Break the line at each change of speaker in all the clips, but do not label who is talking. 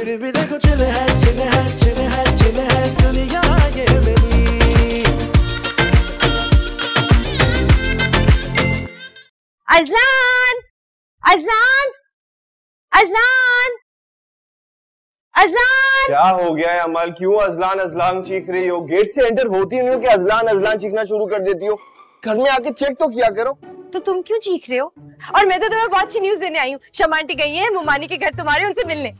फिर भी देखो चिल है चिल है चिल है चिल है दुनिया ये मेरी।
Azlan Azlan Azlan Azlan.
क्या हो गया है अमल? क्यों अजलान अजलान चीख रही हो? गेट से एंटर होती नहीं हो कि अजलान अजलान चीखना शुरू कर देती हो? घर में आके चेक तो किया करो।
तो तुम क्यों चीख रहे हो? और मैं तो तुम्हें बहुत अच्छी न्यूज देने आई हूँ। शमा आंटी गई है मुमानी के घर तुम्हारे, उनसे मिलने।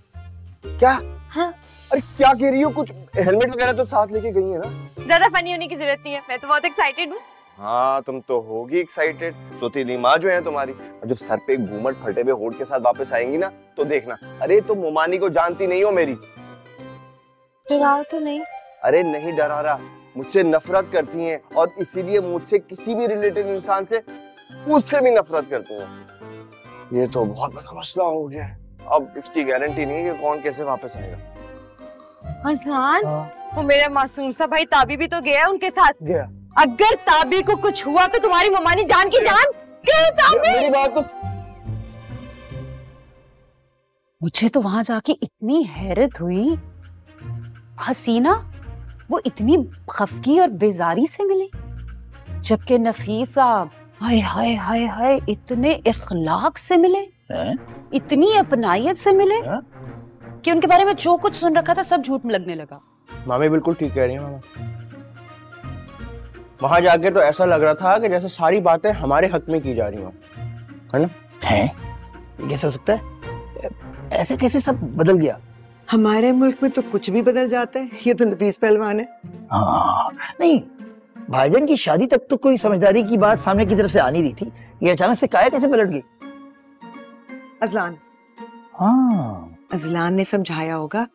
क्या?
हाँ।
अरे क्या कह रही हो? कुछ हेलमेट वगैरह तो साथ लेके गई है ना?
ज्यादा फनी होने की जरूरत नहीं है, मैं तो बहुत एक्साइटेड हूँ।
हाँ तुम तो होगी एक्साइटेड। सौतेली माँ जो है तुम्हारी, और जब सर पे घूमट फटे हुए होठ के साथ वापस आएंगी ना तो देखना। अरे तुम मुमानी को जानती नहीं हो मेरी।
डरा तो नहीं?
अरे नहीं डरा रहा, मुझसे नफरत करती हैं और इसीलिए मुझसे किसी भी रिलेटेड इंसान से मुझसे भी नफरत करती हैं। ये तो बहुत बड़ा मसला हो गया है। अब इसकी गारंटी नहीं है कि कौन कैसे वापस आएगा।
अजलान, वो मेरा मासूम सा भाई ताबी भी तो गया उनके साथ।
गया?
अगर ताबी को कुछ हुआ तो तुम्हारी ममानी जान की जान। क्यों ताबी?
मेरी बात तो
मुझे तो वहां जाके इतनी हैरत हुई। हसीना वो इतनी खफकी और बेजारी से मिली, जबकि नफीसा हाय हाय हाय हाय इतने इखलाक से मिले, इतनी अपनायत से मिले कि उनके बारे में जो कुछ सुन रखा था सब झूठ में लगने लगा।
मामी बिल्कुल ठीक कह रही है। मामा वहां जाके तो ऐसा लग रहा था कि जैसे सारी बातें हमारे हक में की जा रही हो, है ना?
है? ये कैसे हो सकता है? ऐसे कैसे सब बदल गया?
हमारे मुल्क में तो कुछ भी बदल जाता है। ये तो नफीस पहलवान है।
हाँ नहीं, भाईजान की शादी तक तो कोई समझदारी की बात सामने की तरफ से आ नहीं रही थी। ये अचानक से काया कैसे पलट गई?
अजलान।
हाँ
अजलान ने समझाया होगा।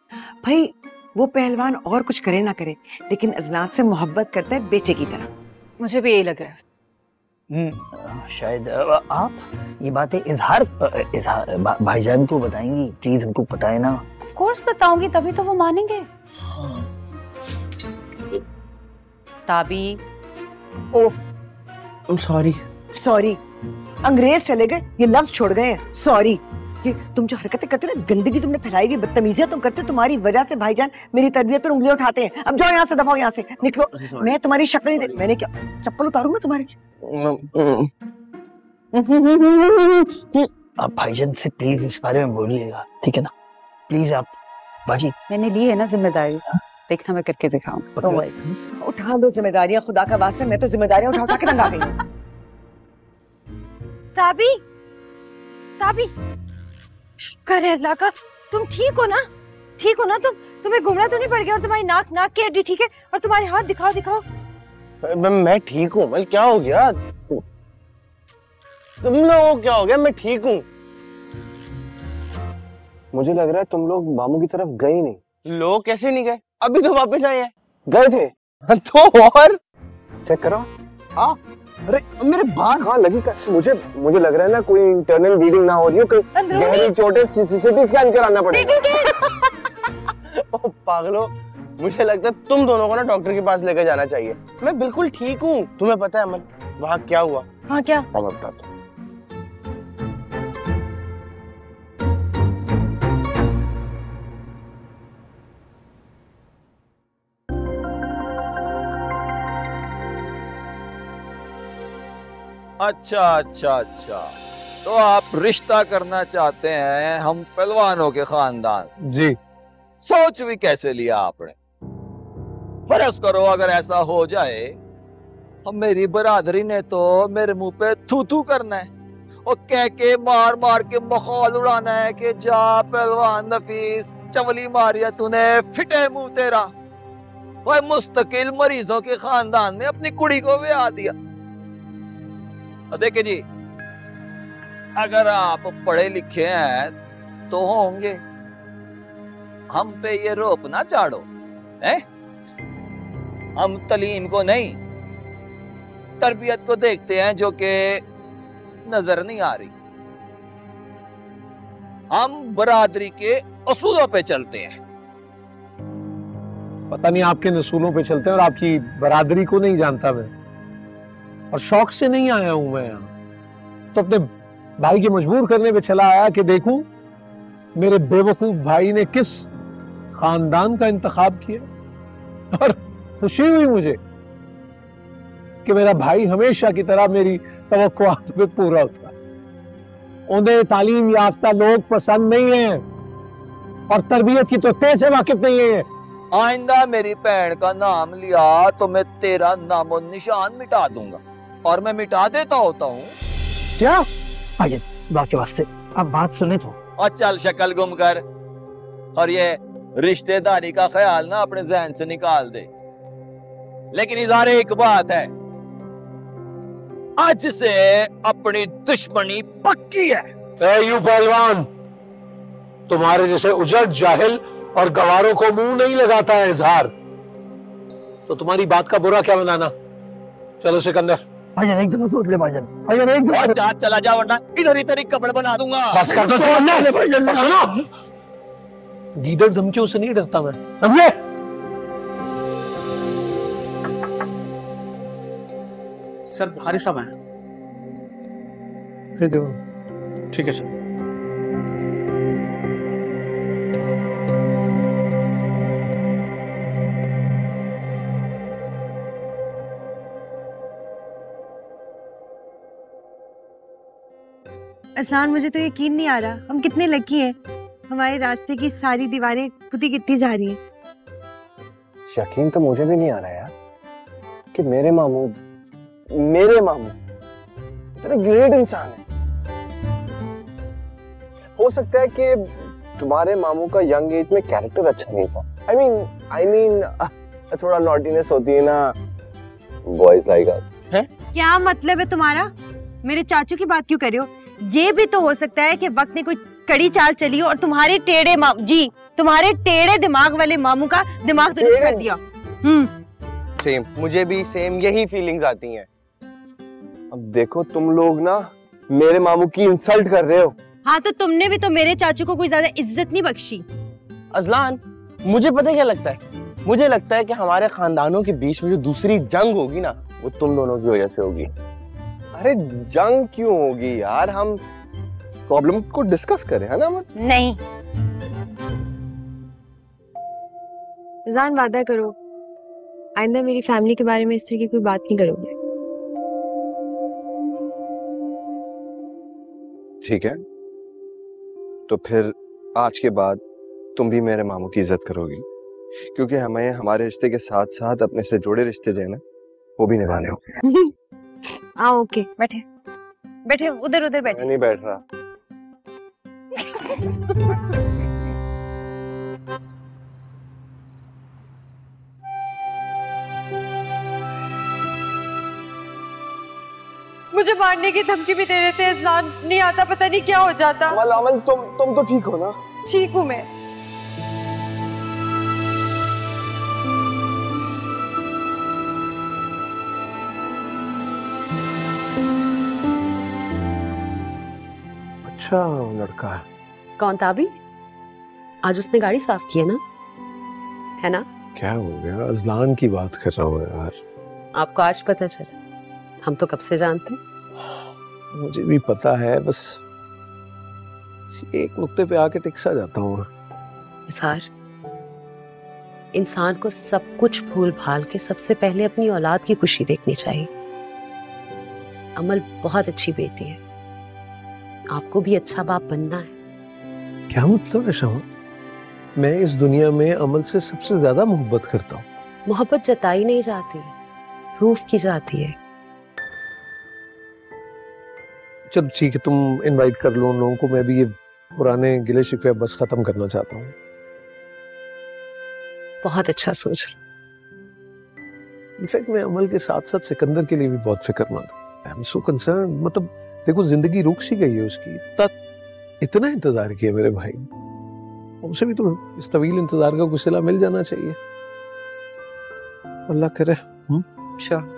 भाई वो पहलवान और कुछ करे ना करे, लेकिन अजलान से मोहब्बत करता है बेटे की तरह।
मुझे भी यही लग रहा है।
शायद आप ये बातें इजहार भाईजान को बताएंगी? प्लीज उनको बताएं ना।
ऑफ कोर्स बताऊंगी, तभी तो वो मानेंगे। ताबी
ओह सॉरी।
सॉरी? अंग्रेज चले गए, ये लफ्ज छोड़ गए हैं सॉरी। ये तुम जो हरकतें करते हो ना, गंदगी तुमने फैलाई हुई, बदतमीजियां तुम करते हो, तुम्हारी वजह से भाईजान मेरी तरबियत पर उंगलियां उठाते हैं। अब जाओ यहाँ से, दफाओ यहाँ से, निकलो। मैं तुम्हारी शक्ल नहीं देख। मैंने क्या चप्पल उतारूं मैं तुम्हारी?
आप भाईजान से प्लीज इस बारे में बोलिएगा, ठीक है ना? प्लीज आप बाजी।
मैंने ली है ना जिम्मेदारी, देखना मैं करके दिखाऊंगा।
उठा लो जिम्मेदारियां, खुदा का वास्ते। मैं तो जिम्मेदारियां उठा के तंग आ गई हूं।
ताबी, ताबी, शुक्र है अल्लाह का, तुम ठीक हो ना? ठीक हो ना तुम? तुम्हें घुमना तो नहीं पड़ गया? और तुम्हारी नाक की हड्डी ठीक है? और तुम्हारे हाथ दिखाओ दिखाओ।
मैं ठीक हूँ। मैं क्या हो गया? तुम लोगों को क्या हो गया? मैं ठीक हूँ। मुझे लग रहा है तुम लोग मामू की तरफ गए नहीं। लोग कैसे नहीं गए? अभी तो वापस आए हैं। गए थे तो और चेक करो। हाँ अरे मेरे बाल कहाँ लगी? मुझे लग रहा है ना कोई इंटरनल ब्लीडिंग ना हो रही हो, गहरी चोटें सीटी स्कैन कराना पड़ेगा। ओ पागलो, मुझे लगता है तुम दोनों को ना डॉक्टर के पास लेकर जाना चाहिए। मैं बिल्कुल ठीक हूँ। तुम्हें पता है अमन वहाँ क्या हुआ?
हाँ क्या?
मैं बताता हूँ।
अच्छा, तो आप रिश्ता करना चाहते हैं हम पहलवानों के खानदान?
जी।
सोच भी कैसे लिया आपने? फर्ज करो अगर ऐसा हो जाए, हम मेरी बरादरी ने तो मेरे मुंह पे थू थू करना है और कह के मार मार के मखौल उड़ाना है कि जा पहलवान नफीस, चवली मारिया तूने, फिटे मुंह तेरा। वह मुस्तकिल मरीजों के खानदान में अपनी कुड़ी को ब्याह दिया। देखिए जी, अगर आप पढ़े लिखे हैं तो होंगे, हम पे ये रोप ना चाड़ो हैं? हम तालीम को नहीं, तरबियत को देखते हैं जो कि नजर नहीं आ रही। हम बरादरी के असूलों पे चलते हैं।
पता नहीं आपके नसूलों पे चलते हैं और आपकी बरादरी को नहीं जानता मैं, और शौक से नहीं आया हूं मैं यहाँ, तो अपने भाई के मजबूर करने पे चला आया कि देखूं मेरे बेवकूफ भाई ने किस खानदान का इंतखाब किया और खुशी हुई मुझे कि मेरा भाई हमेशा की तरह मेरी तवक्कुआत पे पूरा होता है। उन्हें तालीम याफ्ता लोग पसंद नहीं है और तरबियत की तो से वाकिफ नहीं है।
आइंदा मेरी बहन का नाम लिया तो मैं तेरा नामो निशान मिटा दूंगा, और मैं मिटा देता होता हूँ।
क्या भाईजान, बात के वास्ते अब बात सुने तो।
और चल शक्ल गुम कर, और ये रिश्तेदारी का ख्याल ना अपने जहन से निकाल दे। लेकिन इज़ारे एक बात है, आज से अपनी दुश्मनी पक्की है।
ए यू पहलवान, तुम्हारे जैसे उजड़ जाहिल और गवारों को मुंह नहीं लगाता है इजहार, तो तुम्हारी बात का बुरा क्या बनाना। चलो सिकंदर।
भाईजान एक दफा सोच ले भाईजान, भाईजान एक दफा।
जा चला जा वरना इधर ही तेरी कपड़े बना दूंगा।
बस कर दो भाईजान। सुनो, गीदड़ धमकियों से नहीं डरता मैं, समझे?
सर बुखारी साहब हैं। ठीक है सर।
असलान, मुझे तो यकीन नहीं आ रहा हम कितने लकी हैं। हमारे रास्ते की सारी दीवारें खुद ही गिरती जा रही हैं।
यकीन तो मुझे भी नहीं आ रहा यार कि मेरे मामू इतने ग्रेट इंसान है। हो सकता है कि तुम्हारे मामू का यंग एज में कैरेक्टर अच्छा नहीं था। I mean, थोड़ा नॉटीनेस होती है ना बॉयज लाइक अस।
क्या मतलब है तुम्हारा? मेरे चाचू की बात क्यों कर रहे हो? ये भी तो हो सकता है कि वक्त ने कोई कड़ी चाल चली हो और तुम्हारे टेढ़े दिमाग वाले मामू का दिमाग दुरुस्त कर दिया।
सेम, मुझे भी सेम यही फीलिंग्स आती हैं। अब देखो तुम लोग ना मेरे मामू की इंसल्ट कर रहे हो।
हाँ, तो तुमने भी तो मेरे चाचू को कोई ज्यादा इज्जत नहीं बख्शी।
अजलान, मुझे पता क्या लगता है, मुझे लगता है कि हमारे खानदानों के बीच में जो दूसरी जंग होगी ना, वो तुम दोनों की वजह से होगी। अरे जंग क्यों होगी यार, हम प्रॉब्लम को डिस्कस करें, है ना?
नहीं, जान वादा करो आइंदा मेरी फैमिली के बारे में इस तरह की कोई बात नहीं करोगे।
ठीक है, तो फिर आज के बाद तुम भी मेरे मामू की इज्जत करोगी, क्योंकि हमें हमारे रिश्ते के साथ साथ अपने से जुड़े रिश्ते जो है ना, वो भी निभाने होंगे।
ओके, बैठे उधर बैठे।
मैं नहीं बैठ रहा।
मुझे मारने की धमकी भी दे रहे थे अजलान, नहीं आता पता नहीं क्या हो जाता।
अमल तुम तो ठीक हो ना?
ठीक हूँ मैं।
अच्छा लड़का है।
कौन था अभी? आज उसने गाड़ी साफ की है ना? है ना?
क्या हो गया? अजलान की बात कर रहा हूँ यार।
आपको आज पता चला? हम तो कब से जानते हैं।
मुझे भी पता है, बस एक नुक्ते पे आके टिक सा जाता हूँ।
इज़हार, इंसान को सब कुछ भूल भाल के सबसे पहले अपनी औलाद की खुशी देखनी चाहिए। अमल बहुत अच्छी बेटी है, आपको भी अच्छा बाप बनना है।
क्या मतलब है शमा? मैं इस दुनिया में अमल से सबसे ज्यादा मोहब्बत करता हूँ।
मोहब्बत जताई नहीं जाती, प्रूफ की जाती है।
चलो ठीक है, तुम इनवाइट कर लो उन लोगों को। मैं भी ये पुराने गिले शिकवे बस खत्म करना चाहता हूँ।
बहुत अच्छा सोच।
इनफैक्ट मैं अमल के साथ साथ सिकंदर के लिए भी बहुत फिक्रमंद हूँ। I am so concern. मतलब देखो, जिंदगी रुक सी गई है उसकी। इतना इंतजार किया मेरे भाई, उसे भी तो इस तवील इंतजार का कुछ सिला मिल जाना चाहिए। अल्लाह करे।
श्योर।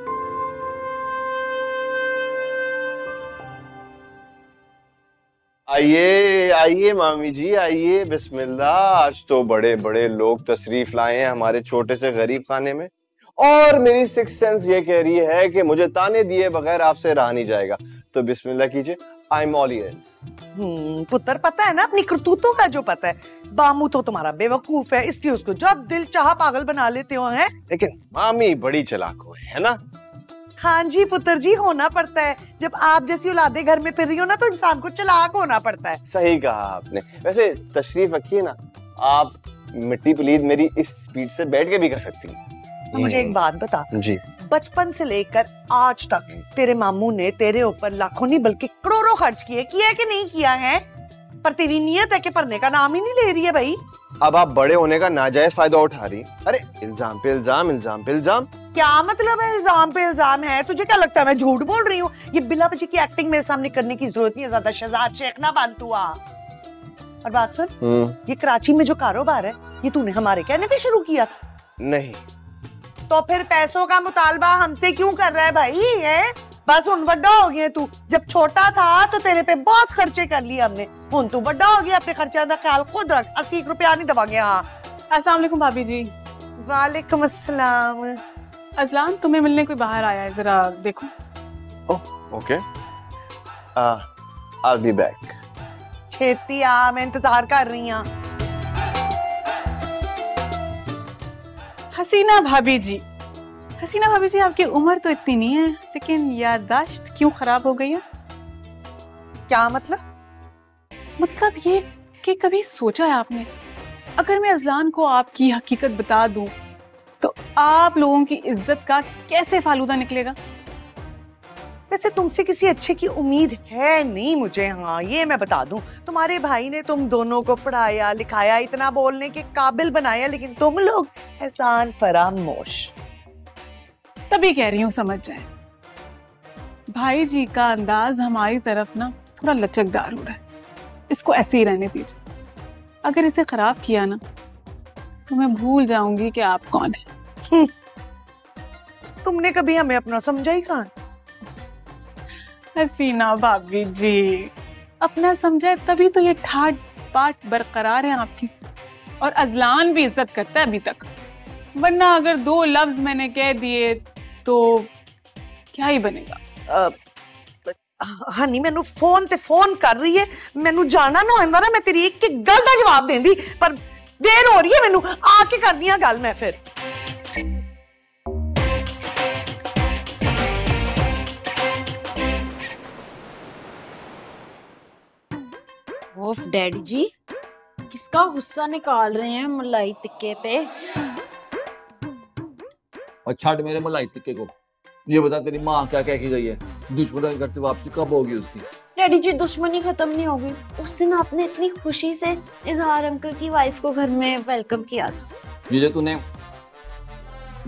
आइए आइए मामी जी, आइए, बिस्मिल्लाह। आज तो बड़े बड़े लोग तशरीफ लाए हैं हमारे छोटे से गरीब खाने में, और मेरी सिक्स सेंस ये कह रही है कि मुझे ताने दिए बगैर आपसे रहा नहीं जाएगा। तो बिस्मिल्लाह कीजिए, आई एम ऑल इयर्स।
पुत्र पता है ना अपनी करतूतों का जो पता है। बामू तो तुम्हारा बेवकूफ है, इसलिए उसको जब दिल चाहा पागल बना लेते हो हैं।
लेकिन मामी बड़ी चालाक है ना।
हाँ जी पुत्र जी, होना पड़ता है। जब आप जैसी औलादे घर में फिर रही हो ना, तो इंसान को चालाक होना पड़ता है।
सही कहा आपने। वैसे तशरीफ रखिए ना, आप मिट्टी पलीद मेरी इस स्पीड से बैठ के भी कर सकती हैं।
तो मुझे एक बात बता
जी,
बचपन से लेकर आज तक तेरे मामू ने तेरे ऊपर लाखों नहीं बल्कि करोड़ों खर्च किए, किया कि नहीं किया है? पर तेरी नियत है कि पढ़ने का नाम ही नहीं ले रही है भाई।
अब आप बड़े होने का नाजायज फायदा उठा रही। अरे इल्जाम पे इल्जाम, इल्जाम पे इल्जाम।
क्या मतलब है इल्जाम पे इल्जाम है? तुझे क्या लगता है मैं झूठ बोल रही हूँ? ये बिला बजी की एक्टिंग मेरे सामने करने की जरूरत नहीं है। ज्यादा शहजाद शेख ना बन तू। और बात सुन, ये कराची में जो कारोबार है ये तूने हमारे कहने पे शुरू किया?
नहीं।
तो फिर पैसों का मुतालबा हमसे क्यों कर रहा है भाई? है बस हुन बड़ा हो गया तू। जब छोटा था तो तेरे पे बहुत खर्चे कर लिए हमने, हुन तू बड़ा हो गया, अपने खर्चे का ख्याल खुद रख। 80 रुपया नहीं दबांगे। हाँ
अस्सलाम वालेकुम भाभी जी।
वालेकुम अस्सलाम।
अजलान तुम्हें मिलने कोई बाहर आया है, जरा देखो।
Okay, I will be back.
छेती आ, मैं इंतजार कर रही हूँ।
हसीना भाभी जी, हसीना भाभी जी आपकी उम्र तो इतनी नहीं है, लेकिन याददाश्त क्यों खराब हो गई है?
क्या मतलब?
मतलब ये कि कभी सोचा है आपने, अगर मैं अजलान को आपकी हकीकत बता दूं तो आप लोगों की इज्जत का कैसे फालूदा निकलेगा?
वैसे तुमसे किसी अच्छे की उम्मीद है नहीं मुझे। हाँ ये मैं बता दूं, तुम्हारे भाई ने तुम दोनों को पढ़ाया लिखाया, इतना बोलने के काबिल बनाया, लेकिन तुम लोग एहसान फरामोश।
तभी कह रही हूँ समझ जाए। भाई जी का अंदाज हमारी तरफ ना थोड़ा लचकदार हो रहा है, इसको ऐसे ही रहने दीजिए। अगर इसे खराब किया ना तो मैं भूल जाऊंगी कि आप कौन है।
तुमने कभी हमें अपना समझा ही कहाँ?
हसीना भाभी जी, अपना समझा तभी तो ये ठाट बाट बरकरार है आपकी, और अजलान भी इज्जत करता है अभी तक, वरना अगर 2 लफ्ज मैंने कह दिए तो क्या ही बनेगा।
हनी मैनू फोन ते फोन कर रही है, मैनू जाना ना होंदा ना मैं तेरी एक एक गल दा जवाब देंदी, पर देर हो रही है, मैनू आके करनी है गल मैं फिर।
ओफ डैडी जी, किसका गुस्सा निकाल रहे हैं मलाई टिक्के पे?
और छाड़ मेरे मलाई टिक्के को, ये बता तेरी माँ क्या कह के गई है? दुश्मन के घर से वापसी कब होगी उसकी?
डैडी जी दुश्मनी खत्म नहीं होगी। उस दिन आपने इतनी खुशी से इजहार अंकल की वाइफ को घर में वेलकम किया था।
ये जो तूने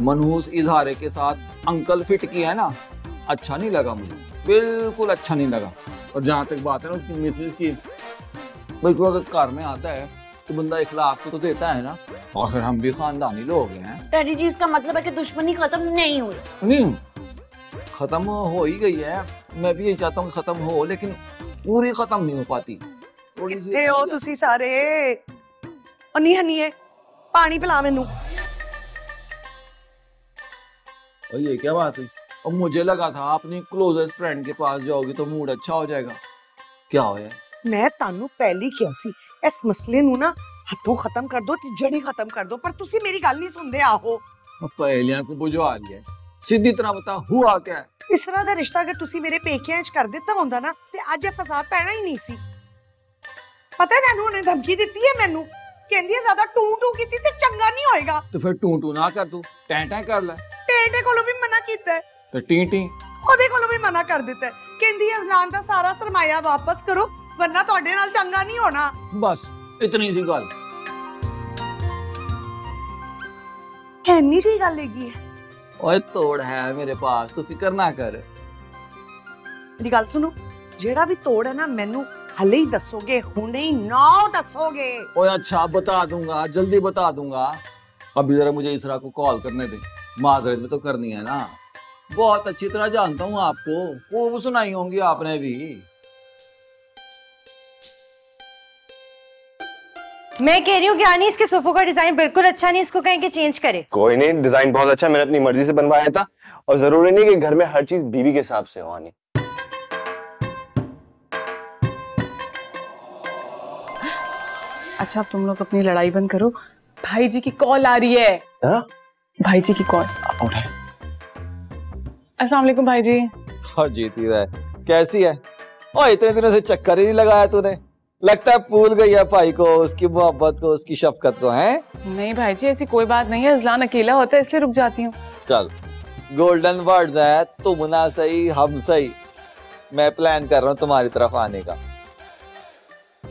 मनहूस इजहारे के साथ अंकल फिट किया है ना, अच्छा नहीं लगा मुझे, बिल्कुल अच्छा नहीं लगा। और जहाँ तक बात है ना उसकी मिसेज की, भाई कोई अगर घर में आता है तो बंदा इखलाक तो देता है ना, और फिर हम भी खानदानी लोग हैं।
डैडी जी इसका मतलब है कि दुश्मनी खत्म नहीं हुई?
नहीं, खत्म हो ही गई है। मैं भी यही चाहता हूँ कि खत्म हो, लेकिन पूरी खत्म नहीं हो पाती। थोड़ी सी
हो तुसी सारे। नहीं हनी पानी पिला मैनू।
और ये क्या बात हुई? और मुझे लगा था अपनी क्लोजेस्ट फ्रेंड के पास जाओगी तो मूड अच्छा हो जाएगा। क्या हो यार?
मैं तानू पहली क्या सी इस मसले नू ना हथों खत्म कर दो ते जड़ी खत्म कर दो, पर तुसी मेरी गल नहीं सुनदे। आहो
पहलियां को बुझवा रही है, सीधी तरह बता हुआ क्या है?
इस तरह दा रिश्ता अगर तुसी मेरे पेकियां च कर दिता होंदा ना ते आज ये फसाद पैना ही नहीं सी। पता है तैनू ने धमकी दित्ती है मैनू, कहंदी है ज्यादा टू टू कीती ते चंगा नहीं होएगा।
तो फिर टू टू ना कर, तू टै टै कर ले।
टेटे कोलों भी मना कीता है
तो टी टी
ओदे कोलों भी मना कर दिता है, कहंदी है अजलान दा सारा सरमाया वापस करो वरना तुहाडे नाल चंगा नहीं होना।
बस इतनी सी गल।
ऐनी जी गल हैगी है।
ओए तोड़ है मेरे पास, तू फिक्र ना कर।
मेरी गल सुनो, जेड़ा भी तोड़ है ना मैनू हले ही दसोगे, हुणे ही ना दसोगे।
ओए अच्छा बता दूंगा, जल्दी बता दूंगा। अभी जरा मुझे इसरा को कॉल करने दे, माजरत में तो करनी है ना। बहुत अच्छी तरह जानता हूँ आपको, वो सुनाई होंगी आपने भी।
मैं कह रही हूँ कि आनी इसके सोफों का डिजाइन बिल्कुल अच्छा नहीं, इसको कहें कि चेंज करे।
कोई नहीं, डिजाइन बहुत अच्छा, मैंने अपनी मर्जी से बनवाया था, और जरूरी नहीं कि घर में हर चीज बीवी के हिसाब से हो। आनी
अच्छा अब तुम लोग अपनी लड़ाई बंद करो, भाई जी की कॉल आ रही है। भाई जी की कॉल। अस्सलाम वालेकुम भाई जी।
हाँ जीती रहा है, कैसी है? और इतने दिनों से चक्कर ही नहीं लगाया तूने, लगता है भूल गई है भाई को, उसकी मोहब्बत को, उसकी शफकत को। हैं?
नहीं भाई जी ऐसी कोई बात नहीं है, अजलान अकेला होता है इसलिए रुक जाती हूँ।
चल गोल्डन वर्ड्स है, तुम ना सही हम सही। मैं प्लान कर रहा हूँ तुम्हारी तरफ आने का,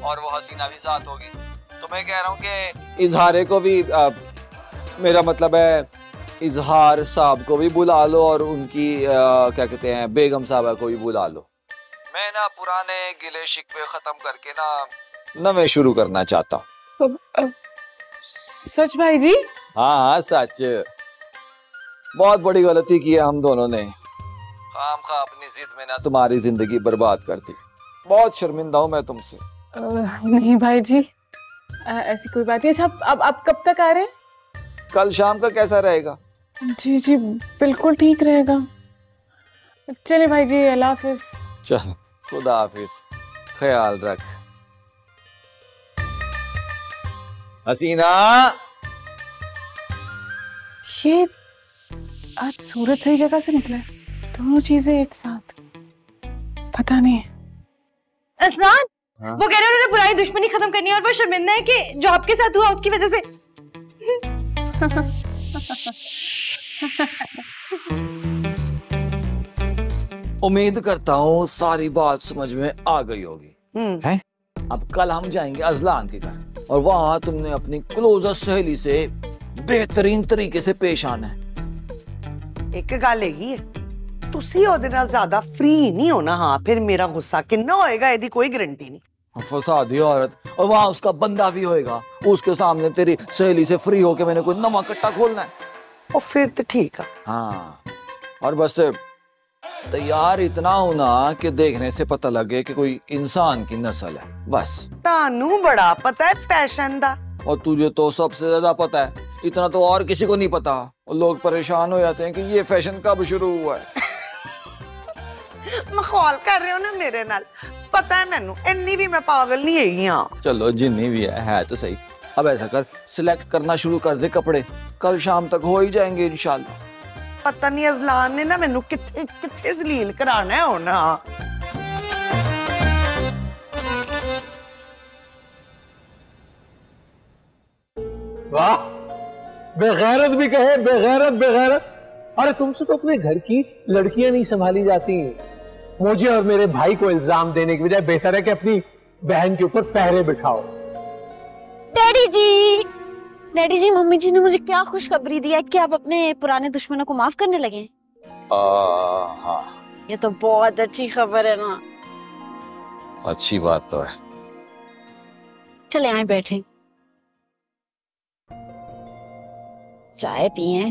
और वो हसीना भी साथ होगी। तो मैं कह रहा हूँ कि इजहारे को भी मेरा मतलब है इजहार साहब को भी बुला लो, और उनकी क्या कहते हैं बेगम साहबा को भी बुला लो। मैं ना पुराने गिले शिकवे खत्म करके ना नवे शुरू करना चाहता हूँ।
सच भाई जी?
हाँ हाँ सच। बहुत बड़ी गलती की है हम दोनों ने, खामखा अपनी जिद में ना तुम्हारी जिंदगी बर्बाद कर दी। बहुत शर्मिंदा हूँ मैं तुमसे।
नहीं भाई जी ऐसी कोई बात नहीं। अच्छा अब कब तक आ रहे हैं?
कल शाम का कैसा रहेगा?
जी जी बिल्कुल ठीक रहेगा। चलिए भाई जी, अल्लाह हाफिज।
चल खुदा हाफिज, ख्याल रख। हसीना,
ये आज सूरज सही जगह से निकला है, दोनों चीजें एक साथ, पता नहीं।
असलान
हाँ?
वो कह रहे हैं उन्होंने पुरानी दुश्मनी खत्म करनी है, और वो शर्मिंदा है कि जो आपके साथ हुआ उसकी वजह से।
उम्मीद करता हूँ सारी बात समझ में आ गई होगी। हैं? अब कल हम जाएंगे अजलान के घर, और वहां तुमने अपनी क्लोजेस्ट सहेली से बेहतरीन तरीके से पेश आना है।
एक गल हैगी तुसी ओदे नाल ज्यादा फ्री नहीं होना। हाँ फिर मेरा गुस्सा कितना होएगा इसदी कोई गारंटी नहीं।
फसादी औरत, और वहां उसका बंदा भी होएगा, उसके सामने तेरी सहेली से फ्री होके मैंने कोई नवा कट्टा खोलना है।
और फिर तो ठीक है।
हाँ, और बस तैयार इतना होना कि देखने से पता लगे कि कोई इंसान की नस्ल है, बस।
तानू बड़ा पता है फैशन दा,
और तुझे तो सबसे ज्यादा पता है, इतना तो और किसी को नहीं पता। और लोग परेशान हो जाते हैं कि ये फैशन कब शुरू हुआ है।
मखौल कर रहे हो ना मेरे नाल, पता है मैनू, इन्नी भी मैं पागल नहीं हैगी। हाँ
चलो जिन्नी भी है तो सही। अब ऐसा कर, सिलेक्ट करना शुरू कर दे कपड़े, कल शाम तक हो ही जाएंगे इंशाल्लाह।
पता नहीं अजलान ने ना मैनू किथे किथे जलील कराना है होना।
वाह, बेगैरत भी कहे, बेगैरत बेगैरत। अरे तुमसे तो अपने घर की लड़कियां नहीं संभाली जाती। मुझे और मेरे भाई को इल्जाम देने की बजाय बेहतर है कि अपनी बहन के ऊपर पहरे बिठाओ।
डैडी जी मम्मी जी ने मुझे क्या खुशखबरी दी है कि आप अपने पुराने दुश्मनों को माफ करने लगे।
हाँ,
ये तो बहुत अच्छी खबर है ना।
अच्छी बात तो है।
चले आए बैठे, चाय पिए,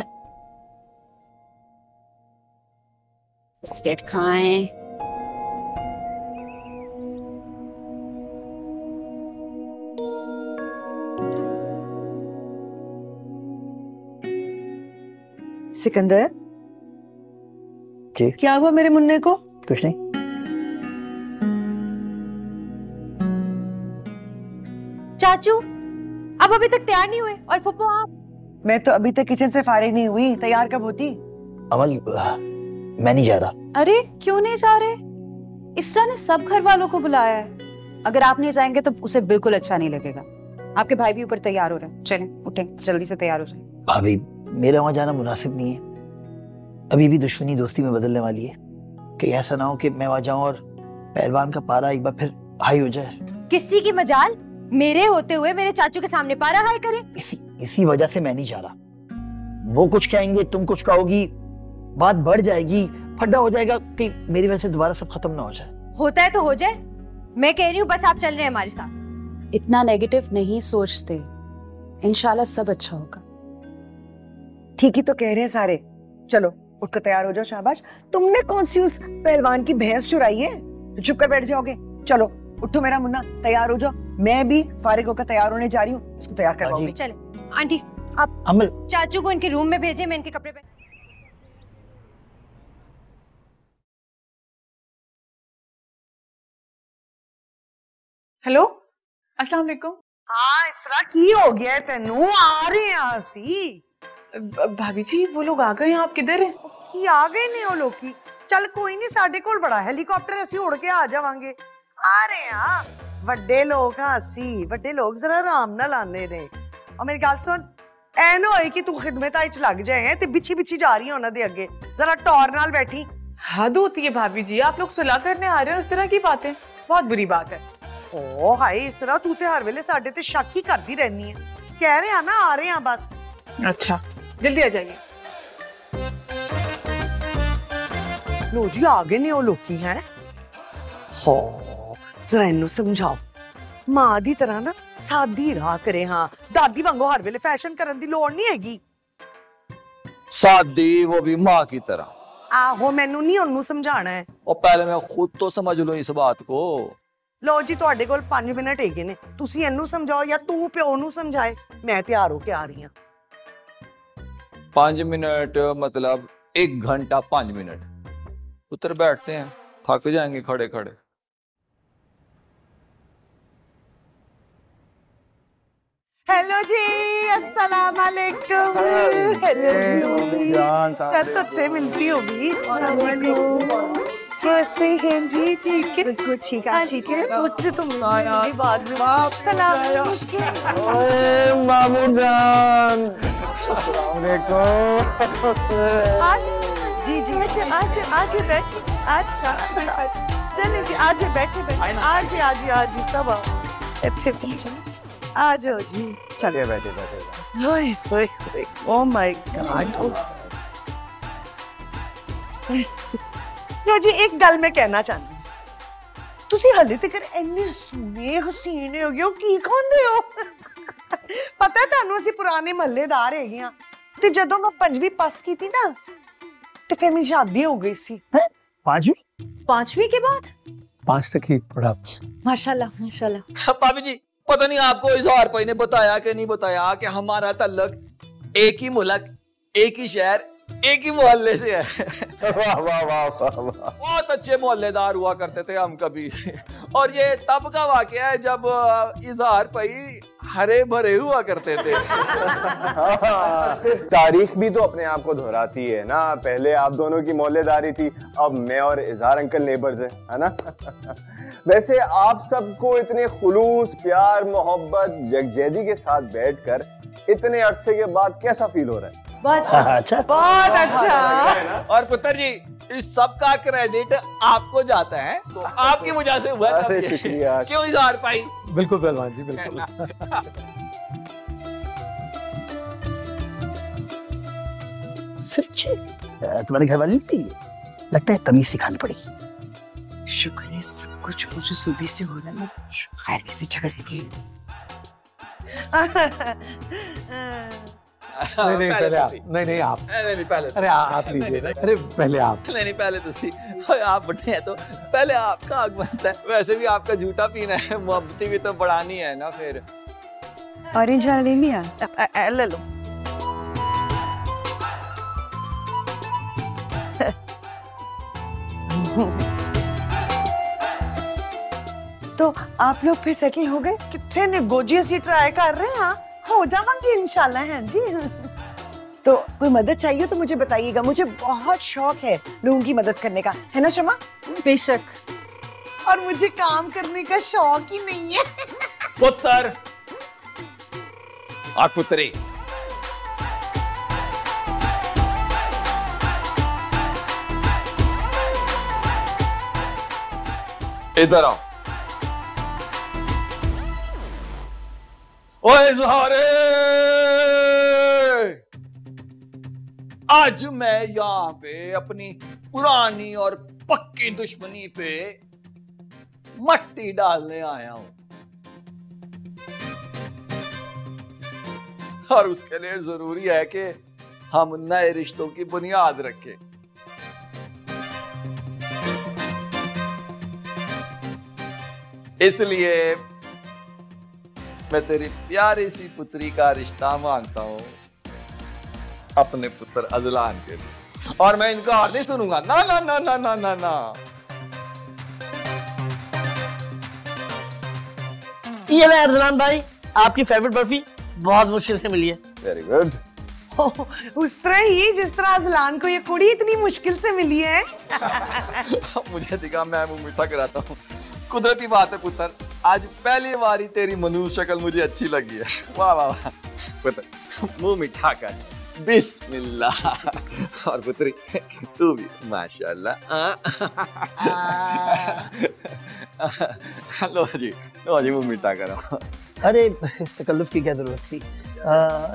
बिस्किट खाएं।
सिकंदर
जी?
क्या हुआ मेरे मुन्ने को?
कुछ नहीं।
चाचू अब अभी तक तैयार नहीं हुए, और पप्पू आप?
मैं तो अभी तक किचन से फारिग नहीं हुई, तैयार कब होती?
अमल मैं नहीं जा रहा।
अरे क्यों नहीं जा रहे? इसरा ने सब घर वालों को बुलाया है, अगर आप नहीं जाएंगे तो उसे बिल्कुल अच्छा नहीं लगेगा। आपके भाई भी ऊपर तैयार हो रहे हैं, चलें उठें जल्दी से तैयार हो जाए।
भाभी मेरा वहां जाना मुनासिब नहीं है, अभी भी दुश्मनी दोस्ती में बदलने वाली है। कहीं ऐसा ना हो कि मैं वहां जाऊं और पहलवान का पारा एक बार फिर हाई हो जाए।
किसी की मजाल मेरे होते हुए मेरे चाचू के सामने पारा हाई करे।
इसी वजह से मैं नहीं जा रहा। वो कुछ कहेंगे, तुम कुछ कहोगी, बात बढ़ जाएगी, फड्डा हो जाएगा कि मेरी वजह से दोबारा सब खत्म ना हो जाए।
होता है तो हो जाए, मैं कह रही हूँ बस आप चल रहे हैं हमारे साथ।
इतना नेगेटिव नहीं सोचते, इंशाल्लाह सब अच्छा होगा।
ठीक ही तो कह रहे हैं सारे। चलो उठकर तैयार हो जाओ। शाबाश, तुमने कौन सी उस पहलवान की भैंस चुराई है तो चुप कर बैठ जाओगे? चलो उठो मेरा मुन्ना, तैयार हो जाओ। मैं भी फारिग होकर तैयार होने जा रही हूँ, इसको तैयार करवाऊंगी।
चले आंटी आप
अमल
चाचू को इनके रूम में भेजे, मैं इनके कपड़े पहन।
हेलो अस्सलाम वालेकुम।
हाँ इसरा की हो गया है तेनू? आ रहे हैं असी।
भाभी जी वो लोग आ गए हैं, आप किधर हैं?
की आ गए ने वो लोग की? चल कोई नहीं, साडे कोल बड़ा हेलीकॉप्टर, असी उड़ के आ जावांगे। आ रहे हैं वड्डे लोग, हाँ असी वड्डे लोग जरा आराम नाल आंदे ने। और मेरी गल सुन, ऐ ना होए कि तू खिदमत च लग जाए ते बिछी बिछी जा रही है उन्हां दे अगे, जरा टौर नाल बैठी।
हद होती है भाभी जी, आप लोग सुलह करने आ रहे हो, इस तरह की बातें बहुत बुरी बात है।
ओ हाय इसरा, तू ते हर वेले साडे ते शक ही करदी रहनी है। कह रहे हैं ना आ रहे हैं बस।
अच्छा जल्दी आ जाइए।
लो जी आ गए ने वो लोग हैं। हो जरा इन्नू समझाओ, मां दी तरह ना सादी रहा करे। हाँ दादी वांगो हर वेले फैशन करन दी लोड़ नहीं हैगी।
सादी वो भी माँ की तरह।
आहो मैनू नहीं ओनू समझाना है।
और पहले मैं खुद तो समझ लो इस बात को।
लो जी तुहाडे कोल 5 मिनट हैगे ने, तुसी इन्नू समझाओ या तू प्यो नू समझाए। मैं तैयार होके आ रही हूं।
5 मिनट मतलब 1 घंटा 5 मिनट। उतर बैठते हैं, थक जाएंगे खड़े खड़े।
हेलो जी, अस्सलाम वालेकुम। कल तुझसे मिलती होगी। कैसे हैं जी? ठीक है, बिल्कुल ठीक है। ठीक है, मुझसे तुम बाद में सलाम।
मामू जान, अस्सलाम वालेकुम।
जी जी आज बैठ, आज चले जी, आज बैठे आज सब अच्छे पहुंचे। आ जाओ जी, चलिए बैठे। ओए ओए ओ माय गॉड। लो जी एक गल मैं कहना चाहती हूं, तुसी हले तक इन्ने सोहने हसीने हो गए हो, की खांदे हो? पता है तुहानू असी पुराने महल्लेदार हैगे हां ते जदों मैं 5वीं पास की थी ना ते फिर मेरी शादी हो गई सी।
5वीं के बाद
5 तक ही पढ़ा।
माशाल्लाह माशाल्लाह।
भाभी जी पता नहीं आपको इजहार भाई ने बताया कि नहीं बताया कि हमारा तल्लक एक ही मुल्क, एक ही शहर, एक ही मोहल्ले से है।
वाह वाह वाह वाह।
बहुत अच्छे मोहल्लेदार हुआ करते थे हम कभी। और ये तब का वाकया है जब इजहार भाई हरे भरे हुआ करते थे।
तारीख भी तो अपने आप को दोहराती है ना। पहले आप दोनों की मोहल्लेदारी थी, अब मैं और इजहार अंकल नेबर्स है ना। वैसे आप सबको इतने खुलूस, प्यार, मोहब्बत, यकजहती के साथ बैठकर इतने अरसे के बाद कैसा फील हो रहा है?
बहुत अच्छा।
और पुत्र जी इस सब का क्रेडिट आपको जाता है, तो आपकी वजह से हुआ।
शुक्रिया।
क्यों इजहार भाई?
बिल्कुल पहलवान जी, बिल्कुल।
सच्ची तुम्हारे घर वाली नहीं है? लगता है तमीज सिखानी पड़ेगी।
शुक्र है सब कुछ मुझे सुबह से हो रहा है, खैर किसी झगड़े की।
नहीं पहले आप। नहीं आप।
नहीं पहले।
अरे आप लीजिए। अरे पहले आप।
नहीं पहले तुसी। आप बड़े हैं तो पहले आपका हक बनता है। वैसे भी आपका झूठा पीना है, मोहब्बती भी तो बढ़ानी है ना। फिर
ऑरेंज वाला ले लिया?
ले लो। तो आप लोग फिर सेटल हो गए? कितने ने गोजी सी ट्राई कर रहे हैं। हो जाएंगे इंशाल्लाह। हैं जी। तो कोई मदद चाहिए तो मुझे बताइएगा, मुझे बहुत शौक है लोगों की मदद करने का, है ना शमा?
बेशक।
और मुझे काम करने का शौक ही नहीं है।
पुत्र और पुत्री, इधर आओ। ओए ज़हारे, आज मैं यहाँ पे अपनी पुरानी और पक्की दुश्मनी पे मट्टी डालने आया हूं। और उसके लिए जरूरी है कि हम नए रिश्तों की बुनियाद रखें। इसलिए मैं तेरी प्यारी सी पुत्री का रिश्ता मांगता हूं अपने पुत्र अजलान के लिए। और मैं इनका हार नहीं सुनूंगा। ना ना ना ना ना ना ना।
ये ले अजलान भाई, आपकी फेवरेट बर्फी बहुत मुश्किल से मिली है।
Very good.
उस तरह ही जिस तरह अजलान को ये कुड़ी इतनी मुश्किल से मिली है।
मुझे दिखा मैं मुंह मीठा कराता हूँ। कुदरती बात है पुत्र, आज पहली बारी तेरी मनूस शक्ल मुझे अच्छी लगी है। वाह वाह वाह पुत्र, मुंह मीठा कर, बिस्मिल्लाह। और पुत्री तू भी माशाल्लाह। लो जी मुंह मीठा करो।
अरे इस तकल्लुफ की क्या जरूरत थी।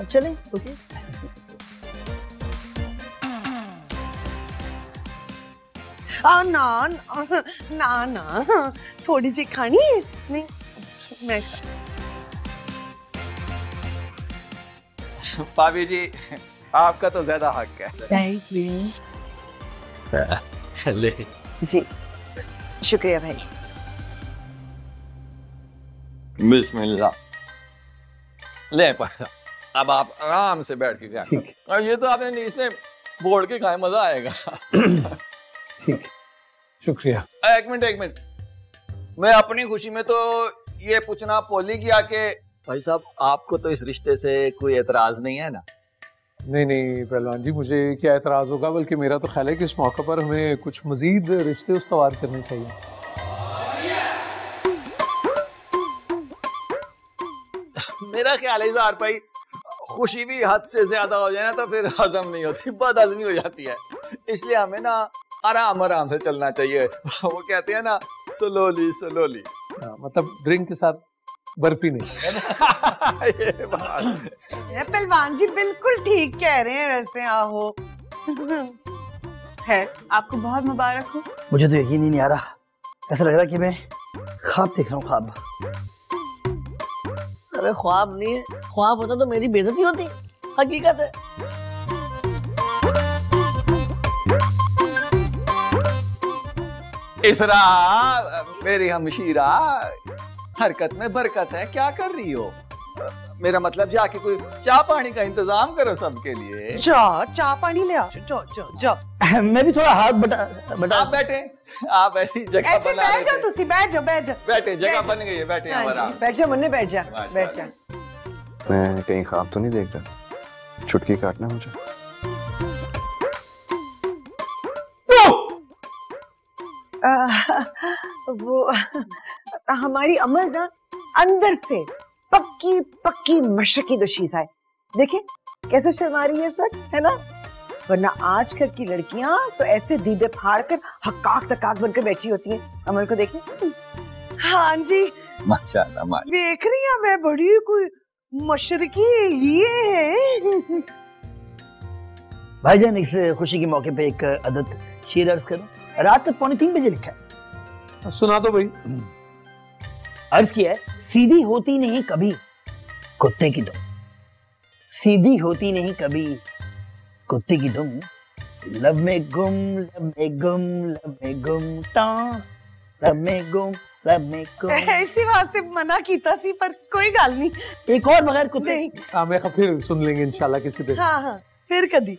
चले ओके।
ना ना ना थोड़ी सी खानी है। नहीं मैं
भाभी जी आपका तो ज्यादा हक है।
थैंक यू जी, शुक्रिया भाई।
बिस्मिल्लाह। ले पकड़ा, अब आप आराम से बैठ के खाएं। और ये तो आपने नीचे में बोल के खाए, मजा आएगा।
ठीक, शुक्रिया।
एक मिनट, मैं अपनी खुशी में तो ये पूछना भूल ही गया कि भाई साहब आपको तो इस रिश्ते से कोई एतराज नहीं है ना?
नहीं पहलवान जी, मुझे क्या एतराज होगा, बल्कि मेरा तो ख्याल है कि इस मौके पर हमें कुछ मजीद रिश्ते उस्तवार करने चाहिए।
मेरा ख्याल है इज़हार भाई, खुशी भी हद से ज्यादा हो जाए ना तो फिर हजम नहीं होती, बदहजमी हो जाती है। इसलिए हमें ना आराम से चलना चाहिए। वो कहते हैं ना स्लोली।
मतलब ड्रिंक के साथ बर्फी नहीं।
ये बात
पहलवान जी बिल्कुल ठीक कह रहे हैं वैसे। आहो
है, आपको बहुत मुबारक हो।
मुझे तो यकीन ही नहीं आ रहा, ऐसा लग रहा है कि मैं ख्वाब देख रहा हूँ, ख्वाब।
अरे ख्वाब नहीं है, ख्वाब होता तो मेरी बेइज्जती होती, हकीकत है।
इसरा मेरी हमशीरा, हरकत में बरकत है, क्या कर रही हो? मेरा मतलब जाके कोई चाय पानी का इंतजाम करो सबके लिए।
चाय पानी ले आओ। जाओ।
मैं भी थोड़ा हाथ बटा।
आप बैठे, आप ऐसी जगह बना
बैठ जाओ, तुसी बैठ जाओ।
बैठे, जगह बन गई है, बैठे हमारा।
बैठ जा मुन्ने, बैठ जा।
मैं कहीं ख्वाब तो नहीं देख रहा, चुटकी काटना मुझे।
वो हमारी अमल ना अंदर से पक्की मशरकी दोशीज़ है। देखे कैसे शर्मा रही है सर, है ना? वरना आजकल की लड़कियां तो ऐसे दीदे फाड़ कर हकाक तकाक बनकर बैठी होती हैं। अमल को देखे। हाँ जी
माशाल्लाह।
देख रही हैं मैं बड़ी कोई मशरकी ये है।
भाईजान इस खुशी के मौके पे एक अदद शेर अर्ज करो। रात 2:45 बजे लिखा है,
सुना दो भाई।
अर्ज किया है, सीधी होती नहीं कभी कुत्ते की दुम, सीधी होती नहीं कभी कुत्ते की दुम, लब में गुम
ऐसी वास्ते मना कीता सी, पर कोई गल नहीं।
एक और बगैर कुत्ते।
मैं फिर सुन लेंगे इंशाल्लाह किसी दिन।
हाँ फिर कभी।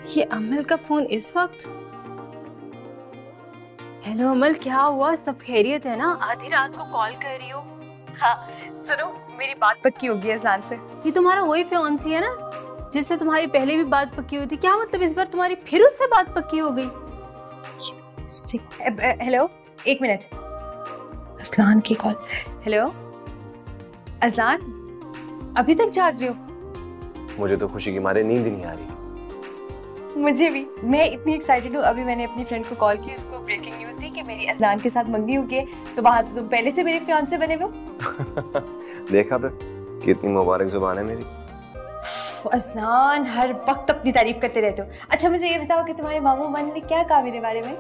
ये अमल का फोन इस वक्त? हेलो अमल, क्या हुआ? सब खैरियत है ना? आधी रात को कॉल कर रही हो।
हाँ सुनो, मेरी बात पक्की होगी अज़लान से।
ये तुम्हारा वही फियांसी है ना जिससे तुम्हारी पहले भी बात पक्की हुई थी? क्या मतलब इस बार तुम्हारी फिर उससे बात पक्की हो गई?
हेलो, एक मिनट। अज़लान की कॉल। हेलो अज़लान, अभी तक जाग रहे हो?
मुझे तो खुशी की मारे नींद ही नहीं आ रही।
मुझे भी, मैं इतनी एक्साइटेड हूँ। अभी मैंने अपनी फ्रेंड को कॉल की, उसको ब्रेकिंग न्यूज़ दी कि मेरी अज़लान के साथ मंगनी हो गई, तो वहाँ तो तुम पहले से मेरे फियांसे बने हो।
देखा पे कितनी मुबारक जुबान है मेरी।
अज़लान हर वक्त अपनी तारीफ करते रहते हो। अच्छा मुझे ये बताओ कि तुम्हारे मामू मामी ने क्या कहा मेरे बारे में?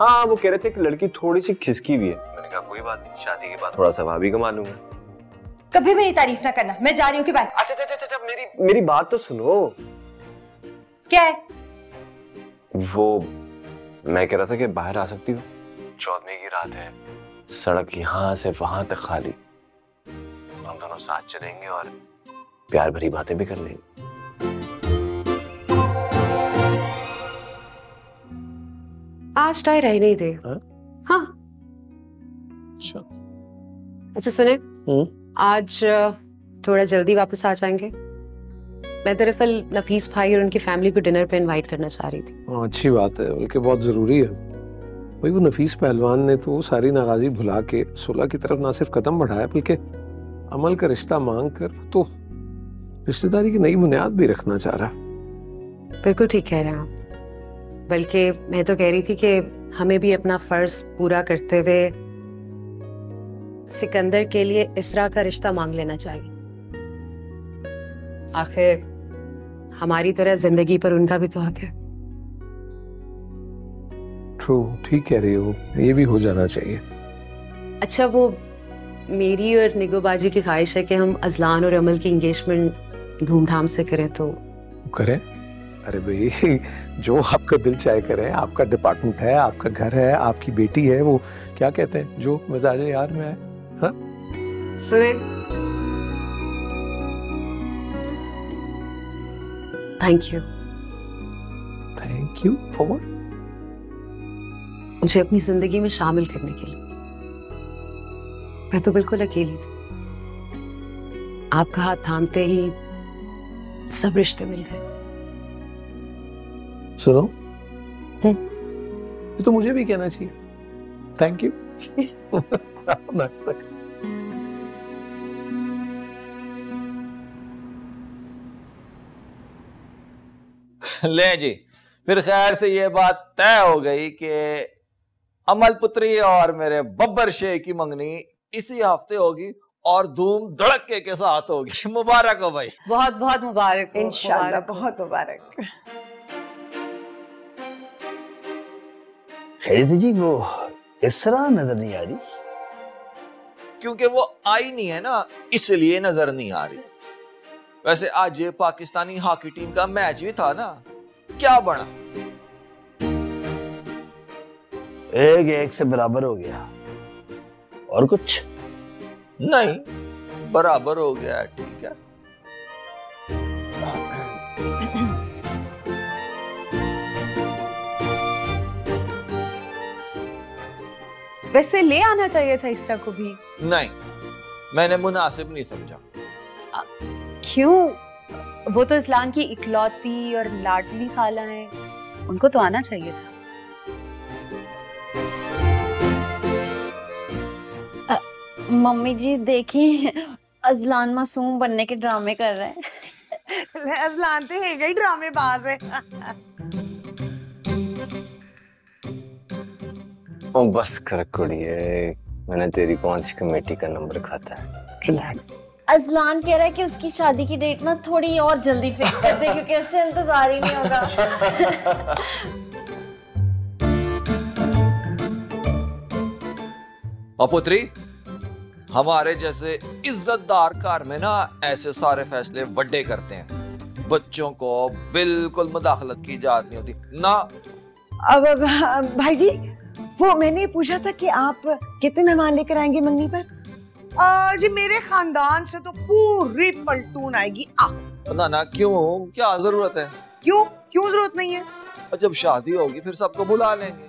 हाँ वो कह रहे थे कि लड़की थोड़ी सी खिसकी भी है। मैंने कहा कोई बात नहीं, शादी के बाद थोड़ा सा भाभी कमा लूंगा।
कभी मेरी तारीफ ना करना, मैं जा रही हूँ कि बाय।
अच्छा मेरी बात तो सुनो।
क्या है?
वो मैं कह रहा था कि बाहर आ सकती हो, 14वीं की रात है, सड़क यहाँ से वहां तक खाली, हम दोनों साथ चलेंगे और प्यार भरी बातें भी कर लेंगे।
आज टाई रहने ही दे। हाँ अच्छा सुने, आज थोड़ा जल्दी वापस आ जाएंगे। मैं दरअसल नफीस भाई और उनकी फैमिली को डिनर पे इनवाइट करना चाह रही थी।
अच्छी बात है, बल्कि बहुत जरूरी है। भाई वो नफीस पहलवान ने तो सारी नाराजगी भुला के सुलह की तरफ ना सिर्फ कदम बढ़ाया, बल्कि अमल का रिश्ता मांग कर तो रिश्तेदारी की नई बुनियाद भी रखना चाह रहा।
बिल्कुल ठीक कह रहे हैं आप। बल्कि मैं तो कह रही थी कि हमें भी अपना फर्ज पूरा करते हुए सिकंदर के लिए इसरा का रिश्ता मांग लेना चाहिए। आखिर हमारी तरह जिंदगी पर उनका भी तो हक है।
ट्रू, ठीक कह रही हो, ये भी हो जाना चाहिए।
अच्छा, वो मेरी और निगोबाजी की ख्वाहिश है कि हम अजलान और अमल की एंगेजमेंट धूमधाम से करें तो
करें। अरे भाई जो आपका दिल चाहे करें, आपका डिपार्टमेंट है, आपका घर है, आपकी बेटी है, वो क्या कहते हैं जो मिजाजे यार में है। हाँ
सुने, थैंक
यू फॉर व्हाट?
मुझे अपनी जिंदगी में शामिल करने के लिए। मैं तो बिल्कुल अकेली थी, आपका हाथ थामते ही सब रिश्ते मिल गए।
सुनो, ये तो मुझे भी कहना चाहिए। Thank you.
ले जी, फिर खैर से ये बात तय हो गई कि अमल पुत्री और मेरे बब्बर शेख की मंगनी इसी हफ्ते होगी और धूम धड़के के साथ होगी। मुबारक हो भाई।
बहुत बहुत मुबारक हो।
इंशाल्लाह बहुत मुबारक।
खैरियत जी, वो इसरा नजर नहीं आ रही?
क्योंकि वो आई नहीं है ना, इसलिए नजर नहीं आ रही। वैसे आज ये पाकिस्तानी हॉकी टीम का मैच भी था ना, क्या बना?
1-1 से बराबर हो गया। और कुछ
नहीं, बराबर हो गया, ठीक है।
वैसे ले आना चाहिए था इसरा को भी।
नहीं, मैंने मुनासिब नहीं समझा।
क्यों? वो तो इस्लाम की इकलौती और लाडली खाला है, उनको तो आना चाहिए था।
मम्मी जी देखिए, अजलान मासूम बनने के ड्रामे कर रहे हैं।
अजलान तो है गई ड्रामेबाज है।
ओ बस कर कुड़िए, मैंने तेरी कौन सी कमेटी का नंबर खाता है। रिलैक्स।
अजलान कह रहा है कि उसकी शादी की डेट ना थोड़ी और जल्दी फिक्स कर दे, क्योंकि उससे इंतजार ही नहीं होगा।
और पुत्री, हमारे जैसे इज्जतदार घर में ना ऐसे सारे फैसले बड़े करते हैं। बच्चों को बिल्कुल मुदाखलत की इजाजत नहीं होती ना।
अब भाई जी, वो मैंने पूछा था कि आप कितने मेहमान लेकर आएंगे मंगनी पर?
जी मेरे खानदान से तो पूरी पलटून आएगी।
ना ना, क्यों, क्या जरूरत है?
क्यों क्यों जरूरत नहीं है?
जब शादी होगी फिर सबको बुला लेंगे।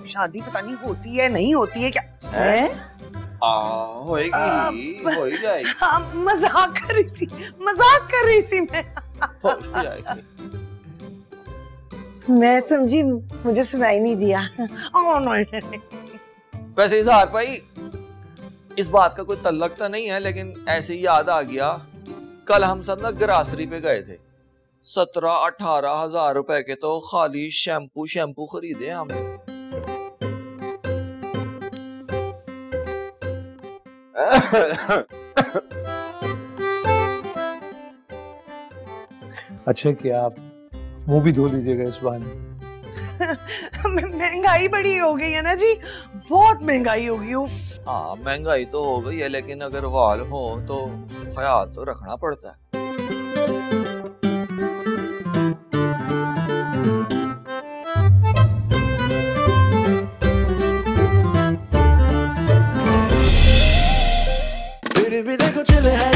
शादी पता नहीं होती है नहीं होती है क्या
है? होएगी, हो ही जाएगी।
मजाक कर रही थी मैं।
हो ही जाएगी।
मैं समझी, मुझे सुनाई नहीं दिया।
वैसे इजहार भाई, इस बात का कोई तल्लक तो नहीं है, लेकिन ऐसे ही याद आ गया, कल हम सब ना ग्रासरी पे गए थे। 17-18 हजार रुपए के तो खाली शैम्पू खरीदे हमने।
अच्छा, क्या आप मुंह भी धो लीजिएगा इस बहाने।
महंगाई बड़ी हो गई है ना जी, बहुत महंगाई हो गई।
हाँ महंगाई तो हो गई है, लेकिन अगर वाल हो तो ख्याल तो रखना पड़ता है।
फिर भी देखो चिल है